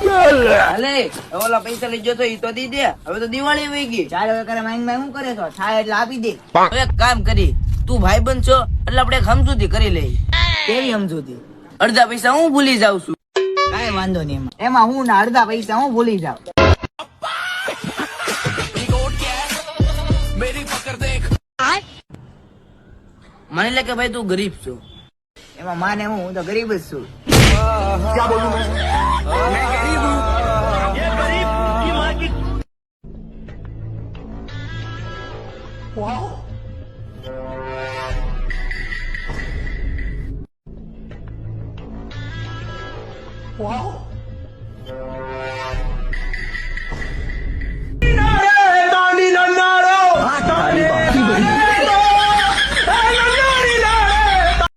હાલે ઓલા પૈસા લઈ જતો ઈ તો દી દે. હવે તો દિવાળી વહી ગઈ. ચાલ હવે કરે માઈન માં શું કરે છો? થાય એટલે આપી દે. હવે એક કામ કરી, તું ભાઈબંધ છો એટલે આપણે એક સમજૂતી કરી લઈ. કેવી સમજૂતી? અડધા પૈસા હું ભૂલી જાઉં છું. કાંઈ વાંધો નહીં એમાં હું ના અડધા પૈસા હું ભૂલી જાઉં. મને લે કે ભાઈ તું ગરીબ છો. એમાં માને હું તો ગરીબ જ છું.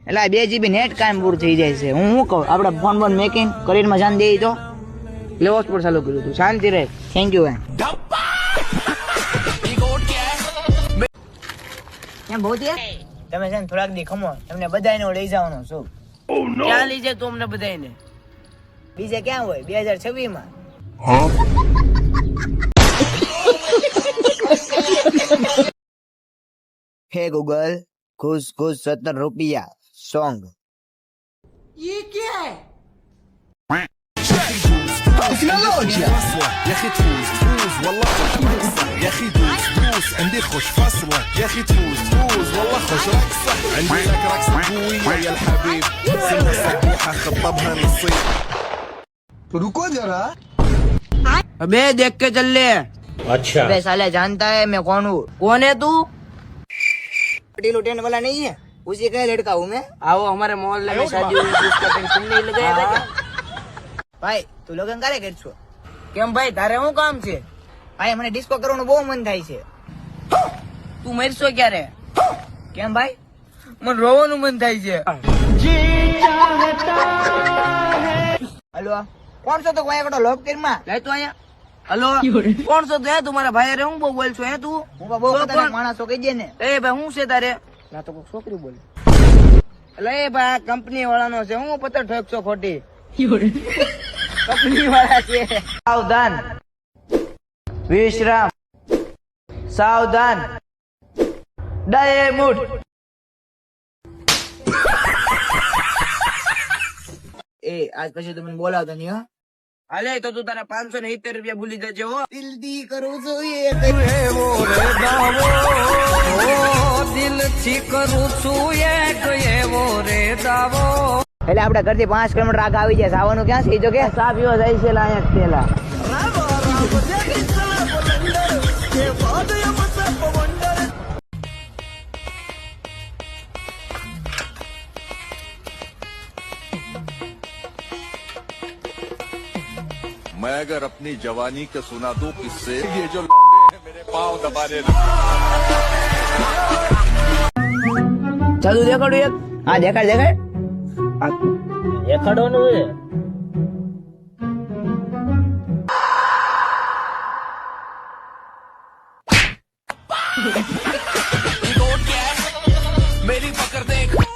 એટલે 2 GB નેટ કામ પૂરું થઈ જાય છે. હું શું કહું આપડે ફોન બોન મેકિંગ કરિયરમાં જાન દે તો એટલે હોસ્પિટલ ચાલુ કર્યું તું. શાંતિ રહે. થેન્ક યુ એમ બહુ તમે છે ને થોડાક દી ખમો તમને બધાને લઈ જવાનો છું. ક્યાં લઈ જાય તું અમને બધાને? બીજે ક્યાં હોય 2026 માં. હે ગૂગલ खुश खुश 17 रुपया सॉन्ग. ये क्या है? تكنولوجيا يا اخي تفوز تفوز والله خوش رقصه يا اخي دوس دوس عندي خوش فصله يا اخي تفوز تفوز والله خوش رقصه عندي لك رقصه قويه يا الحبيب سنه صبوحه خطبها نصيب रुको जरा अबे देख के चल ले. अच्छा अबे साले जानता है मैं कौन हूँ? कौन है तू? पटेल उठने वाला नहीं है, उसी का लड़का हूँ मैं. आओ हमारे मोहल्ले में शादी हुई थी, उसका टेंट तुम नहीं लगाया था क्या? ભાઈ તું લગન ક્યારે કરશો? કેમ ભાઈ તારે શું કામ છે? ભાઈ મને ડિસ્કો કરવાનું બહુ મન થાય છે. તું મરશો ક્યારે? કેમ ભાઈ? મને રોવાનું મન થાય છે. હલો કોણ છો? તો કોઈ એકડો લોક માં લે તું અહીંયા. હલો કોણ છો તું? હે તું મારા ભાઈ રે હું બહુ બોલ છો? હે તું હું બહુ ખતરનાક માણસો કહી દે ને. એ ભાઈ હું છે તારે? ના તો કોઈ છોકરી બોલે. એટલે એ ભાઈ કંપની વાળાનો છે. હું પત્તર ઠોકશો ખોટી? કંપની વાળા છે. સાવધાન વિશ્રામ સાવધાન ડાયમુડ. એ આજ પછી તો મને બોલાવતો નહીં હો. હાલે તો તું તારા 570 રૂપિયા ભૂલી જજે હો. દિલથી કરું છું દિલથી કરું છું એક એવો રે દાવો. એટલે આપડે ઘરથી 5 કિલોમીટર આગળ આવી જાય. આવવાનું ક્યાં છે? જો કે ચા પીવા જાય છે લાયક પેલા. मैं अगर अपनी जवानी के सुना दूं किससे ये जो लौंडे हैं मेरे पाँव दबाने ચાલુ દેખાડું એક. હા દેખાડ દેખાડ. દેખાડવાનું છે.